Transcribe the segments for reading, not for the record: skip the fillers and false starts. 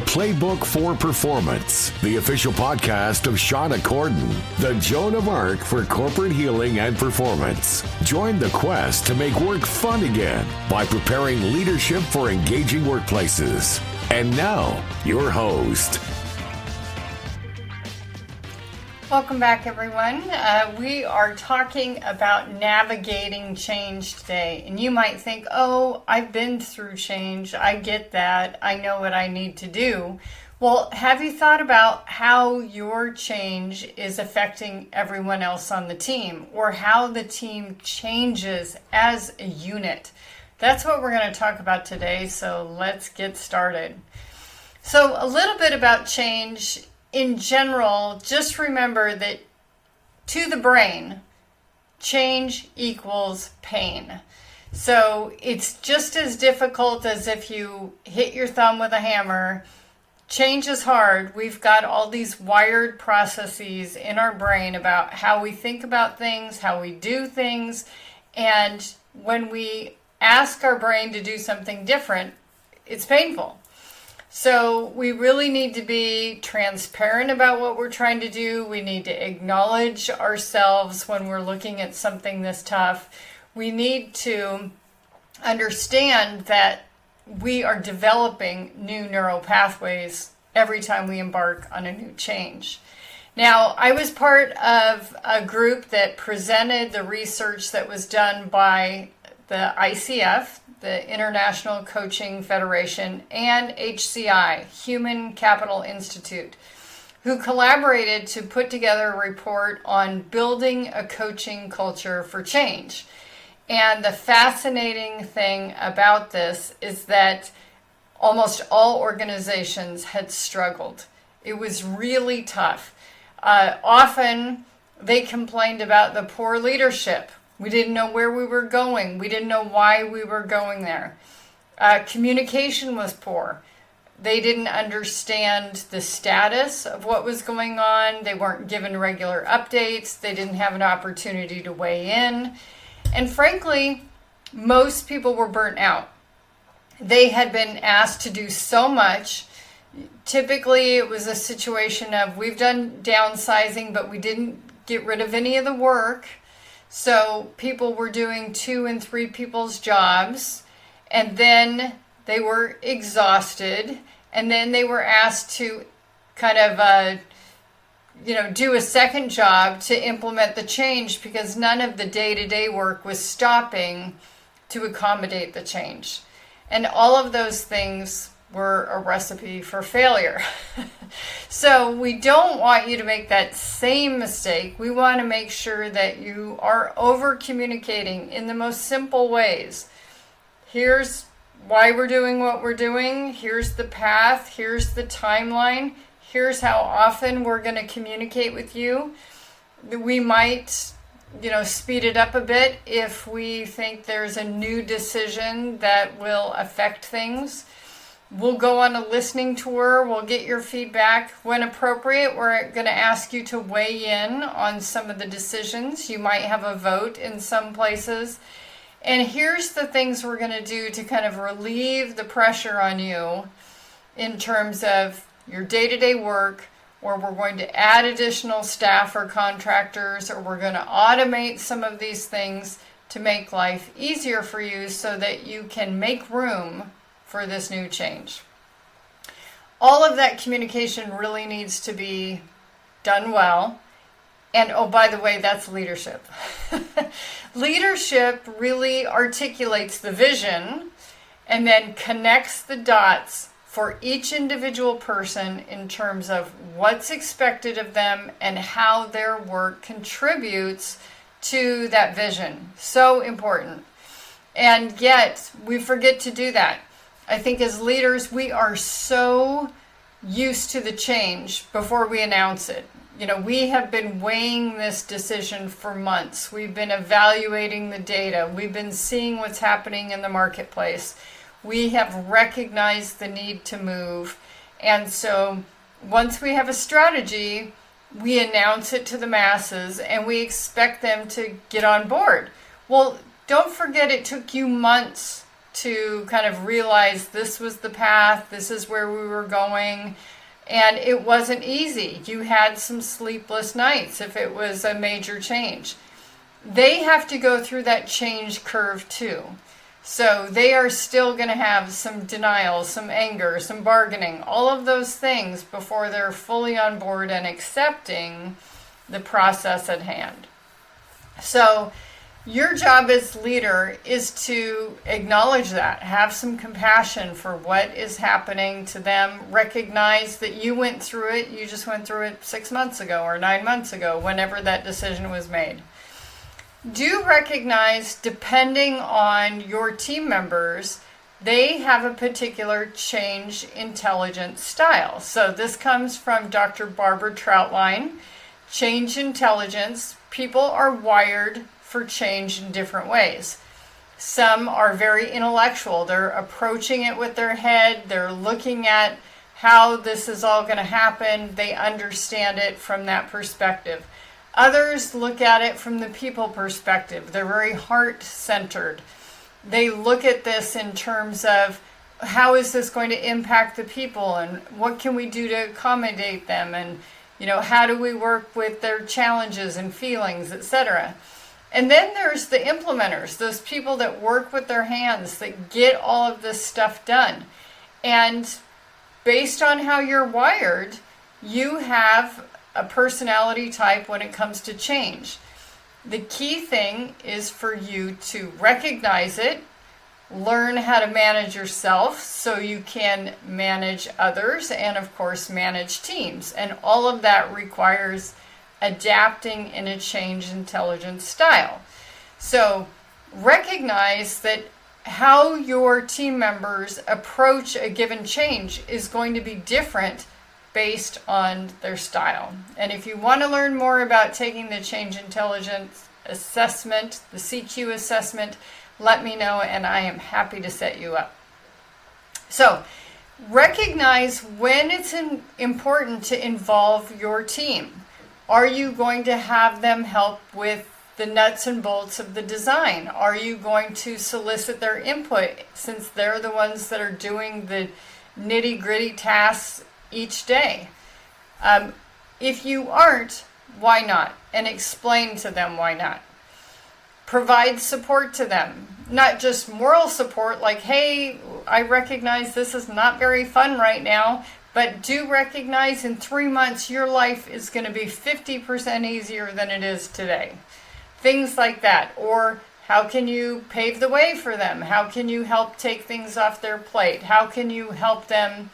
Playbook for Performance, the official podcast of Shauna Corden, the Joan of Arc for corporate healing and performance. Join the quest to make work fun again by preparing leadership for engaging workplaces. And now, your host. Welcome back, everyone. We are talking about navigating change today. And you might think, oh, I've been through change. I get that. I know what I need to do. Well, have you thought about how your change is affecting everyone else on the team, or how the team changes as a unit? That's what we're going to talk about today. So let's get started. So a little bit about change. In general, just remember that to the brain, change equals pain. So it's just as difficult as if you hit your thumb with a hammer. Change is hard. We've got all these wired processes in our brain about how we think about things, how we do things. And when we ask our brain to do something different, it's painful. So we really need to be transparent about what we're trying to do. We need to acknowledge ourselves when we're looking at something this tough. We need to understand that we are developing new neural pathways every time we embark on a new change. Now, I was part of a group that presented the research that was done by the ICF, the International Coaching Federation, and HCI, Human Capital Institute, who collaborated to put together a report on building a coaching culture for change. And the fascinating thing about this is that almost all organizations had struggled. It was really tough. Often they complained about the poor leadership. We didn't know where we were going. We didn't know why we were going there. Communication was poor. They didn't understand the status of what was going on. They weren't given regular updates. They didn't have an opportunity to weigh in. And frankly, most people were burnt out. They had been asked to do so much. Typically, it was a situation of, we've done downsizing, but we didn't get rid of any of the work. So people were doing 2 and 3 people's jobs, and then they were exhausted, and then they were asked to kind of, do a second job to implement the change, because none of the day-to-day work was stopping to accommodate the change. And all of those things were a recipe for failure. So we don't want you to make that same mistake. We want to make sure that you are over communicating in the most simple ways. Here's why we're doing what we're doing. Here's the path. Here's the timeline. Here's how often we're going to communicate with you. We might, speed it up a bit if we think there's a new decision that will affect things. We'll go on a listening tour. We'll get your feedback. When appropriate, we're going to ask you to weigh in on some of the decisions. You might have a vote in some places. And here's the things we're going to do to kind of relieve the pressure on you in terms of your day-to-day work, or we're going to add additional staff or contractors, or we're going to automate some of these things to make life easier for you so that you can make room for this new change. All of that communication really needs to be done well. And oh, by the way, that's leadership. Leadership really articulates the vision and then connects the dots for each individual person in terms of what's expected of them and how their work contributes to that vision. So important. And yet, we forget to do that. I think as leaders, we are so used to the change before we announce it. We have been weighing this decision for months. We've been evaluating the data. We've been seeing what's happening in the marketplace. We have recognized the need to move. And so once we have a strategy, we announce it to the masses and we expect them to get on board. Well, don't forget it took you months to kind of realize this was the path, this is where we were going. And it wasn't easy. You had some sleepless nights if it was a major change. They have to go through that change curve too. So they are still going to have some denial, some anger, some bargaining, all of those things before they're fully on board and accepting the process at hand. So your job as leader is to acknowledge that, have some compassion for what is happening to them, recognize that you went through it, you just went through it 6 months ago or 9 months ago, whenever that decision was made. Do recognize, depending on your team members, they have a particular change intelligence style. So this comes from Dr. Barbara Troutline. Change intelligence, people are wired for change in different ways. Some are very intellectual. They're approaching it with their head. They're looking at how this is all going to happen. They understand it from that perspective. Others look at it from the people perspective. They're very heart-centered. They look at this in terms of how is this going to impact the people and what can we do to accommodate them, and how do we work with their challenges and feelings, etc. And then there's the implementers, those people that work with their hands, that get all of this stuff done. And based on how you're wired, you have a personality type when it comes to change. The key thing is for you to recognize it, learn how to manage yourself so you can manage others, and of course manage teams. And all of that requires adapting in a change intelligence style. So recognize that how your team members approach a given change is going to be different based on their style. And if you want to learn more about taking the change intelligence assessment, the CQ assessment, let me know and I am happy to set you up. So recognize when it's important to involve your team. Are you going to have them help with the nuts and bolts of the design? Are you going to solicit their input since they're the ones that are doing the nitty-gritty tasks each day? If you aren't, why not? And explain to them why not. Provide support to them. Not just moral support like, hey, I recognize this is not very fun right now, but do recognize in 3 months your life is going to be 50% easier than it is today. Things like that. Or how can you pave the way for them? How can you help take things off their plate? How can you help them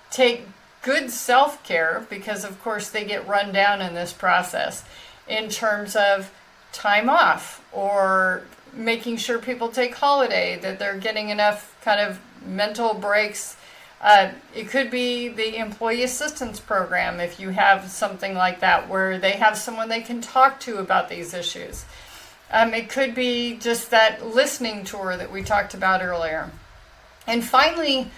take good self-care? Because of course they get run down in this process in terms of time off, or making sure people take holiday, that they're getting enough kind of mental breaks. It could be the employee assistance program if you have something like that where they have someone they can talk to about these issues. It could be just that listening tour that we talked about earlier. And finally,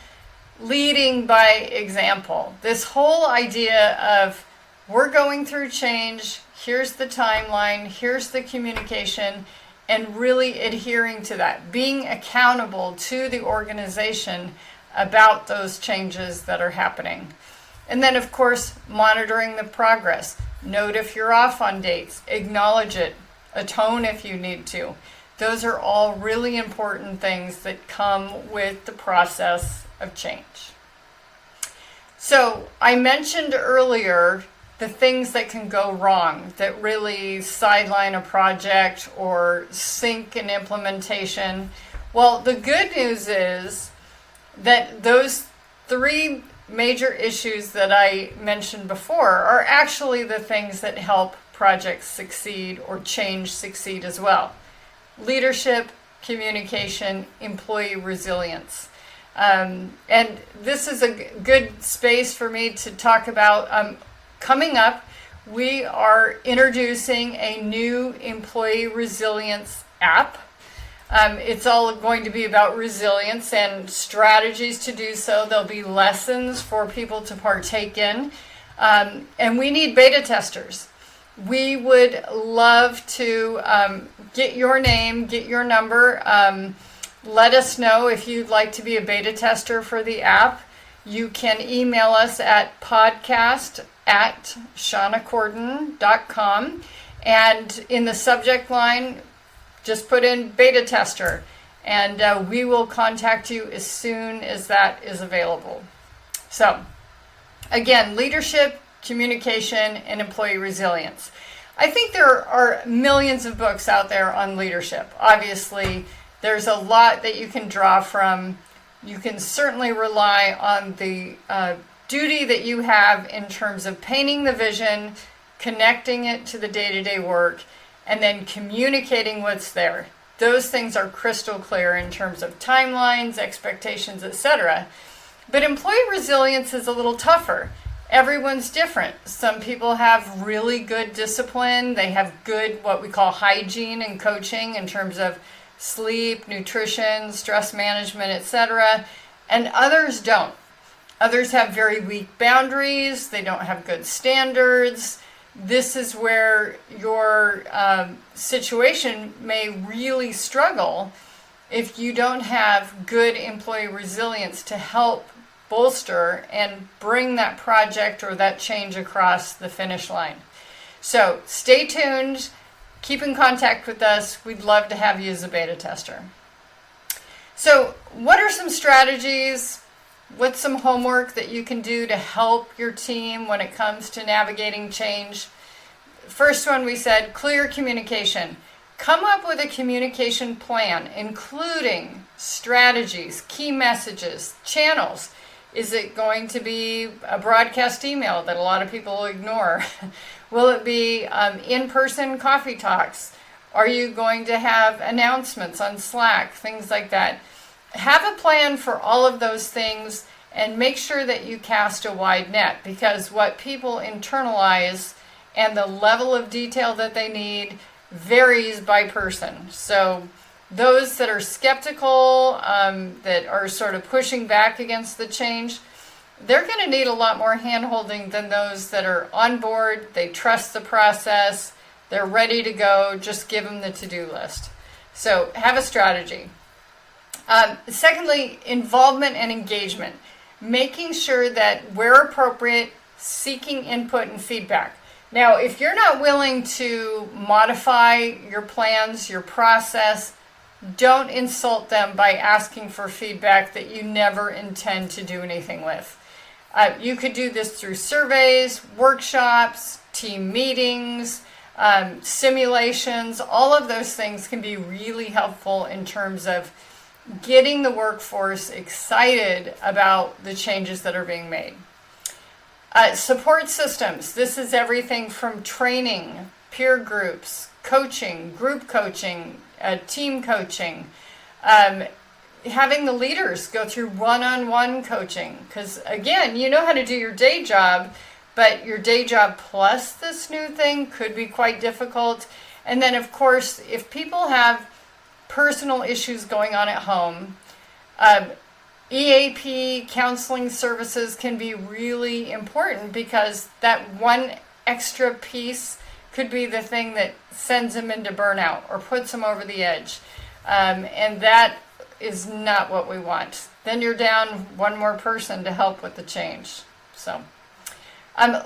leading by example. This whole idea of we're going through change, here's the timeline, here's the communication, and really adhering to that, being accountable to the organization about those changes that are happening. And then, of course, monitoring the progress. Note if you're off on dates, acknowledge it, atone if you need to. Those are all really important things that come with the process of change. So I mentioned earlier the things that can go wrong that really sideline a project or sink an implementation. Well, the good news is that those 3 major issues that I mentioned before are actually the things that help projects succeed or change succeed as well. Leadership, communication, employee resilience. And this is a good space for me to talk about. Coming up, we are introducing a new employee resilience app. It's all going to be about resilience and strategies to do so. There'll be lessons for people to partake in. And we need beta testers. We would love to get your name, get your number. let us know if you'd like to be a beta tester for the app. You can email us at podcast@shaunacorden.com, and in the subject line, just put in beta tester, and we will contact you as soon as that is available. So, again, leadership, communication, and employee resilience. I think there are millions of books out there on leadership. Obviously, there's a lot that you can draw from. You can certainly rely on the duty that you have in terms of painting the vision, connecting it to the day-to-day work, and then communicating what's there. Those things are crystal clear in terms of timelines, expectations, etc. But employee resilience is a little tougher. Everyone's different. Some people have really good discipline. They have good, what we call hygiene and coaching in terms of sleep, nutrition, stress management, etc. And others don't. Others have very weak boundaries. They don't have good standards. This is where your situation may really struggle if you don't have good employee resilience to help bolster and bring that project or that change across the finish line. So stay tuned. Keep in contact with us. We'd love to have you as a beta tester. So what are some strategies? What's some homework that you can do to help your team when it comes to navigating change? First one, we said clear communication. Come up with a communication plan, including strategies, key messages, channels. Is it going to be a broadcast email that a lot of people ignore? Will it be in-person coffee talks? Are you going to have announcements on Slack, things like that? Have a plan for all of those things and make sure that you cast a wide net, because what people internalize and the level of detail that they need varies by person. So those that are skeptical, that are sort of pushing back against the change, they're going to need a lot more hand-holding than those that are on board, they trust the process, they're ready to go, just give them the to-do list. So have a strategy. Secondly, involvement and engagement. Making sure that where appropriate, seeking input and feedback. Now, if you're not willing to modify your plans, your process, don't insult them by asking for feedback that you never intend to do anything with. You could do this through surveys, workshops, team meetings, simulations. All of those things can be really helpful in terms of getting the workforce excited about the changes that are being made. Support systems. This is everything from training, peer groups, coaching, group coaching, team coaching, having the leaders go through one-on-one coaching. Because again, you know how to do your day job, but your day job plus this new thing could be quite difficult. And then of course, if people have personal issues going on at home, EAP counseling services can be really important, because that one extra piece could be the thing that sends them into burnout or puts them over the edge. And that is not what we want. Then you're down one more person to help with the change. So,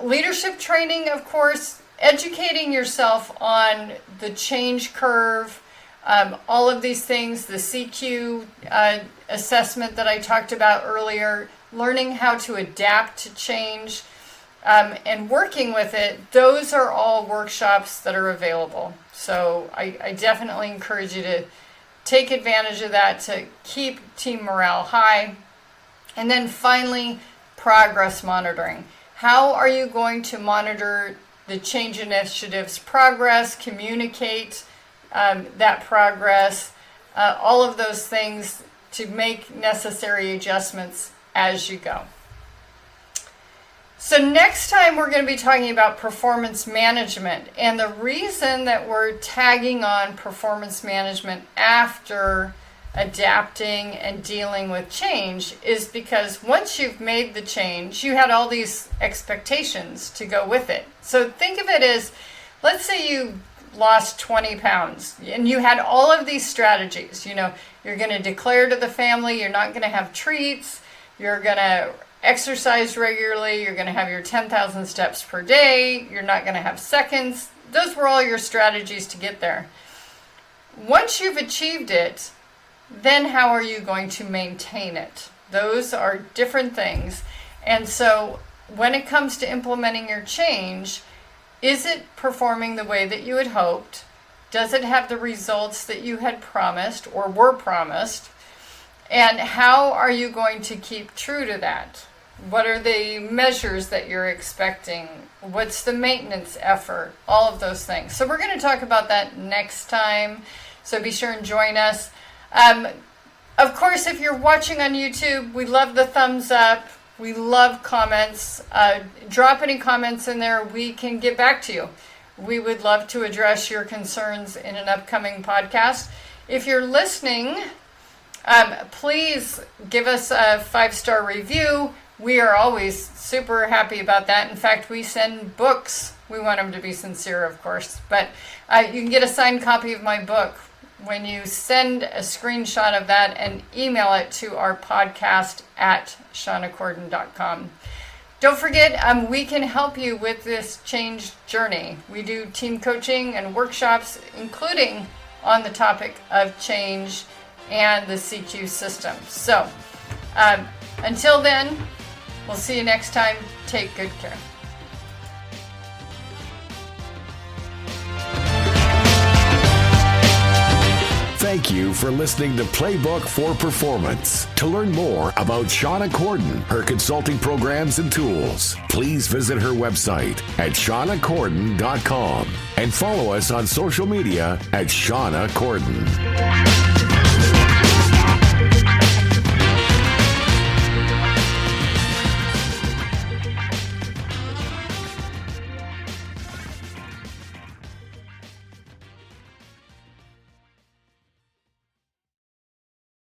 leadership training, of course, educating yourself on the change curve, all of these things, the CQ assessment that I talked about earlier, learning how to adapt to change, and working with it. Those are all workshops that are available. So I definitely encourage you to take advantage of that to keep team morale high. And then finally, progress monitoring. How are you going to monitor the change initiative's progress, communicate that progress, all of those things to make necessary adjustments as you go. So next time we're going to be talking about performance management, and the reason that we're tagging on performance management after adapting and dealing with change is because once you've made the change, you had all these expectations to go with it. So think of it as, let's say you lost 20 pounds and you had all of these strategies. You're going to declare to the family you're not going to have treats, you're going to exercise regularly, you're going to have your 10,000 steps per day, you're not going to have seconds. Those were all your strategies to get there. Once you've achieved it, then how are you going to maintain it? Those are different things. And so when it comes to implementing your change, is it performing the way that you had hoped? Does it have the results that you had promised or were promised? And how are you going to keep true to that? What are the measures that you're expecting? What's the maintenance effort? All of those things. So we're going to talk about that next time. So be sure and join us. Of course, if you're watching on YouTube, we love the thumbs up. We love comments. Drop any comments in there. We can get back to you. We would love to address your concerns in an upcoming podcast. If you're listening, please give us a 5-star review. We are always super happy about that. In fact, we send books. We want them to be sincere, of course. But you can get a signed copy of my book when you send a screenshot of that and email it to our podcast at shawnacorden.com. Don't forget, we can help you with this change journey. We do team coaching and workshops, including on the topic of change and the CQ system. So, until then, we'll see you next time. Take good care. Thank you for listening to Playbook for Performance. To learn more about Shauna Corden, her consulting programs and tools, please visit her website at shawnacorden.com and follow us on social media at Shauna Corden.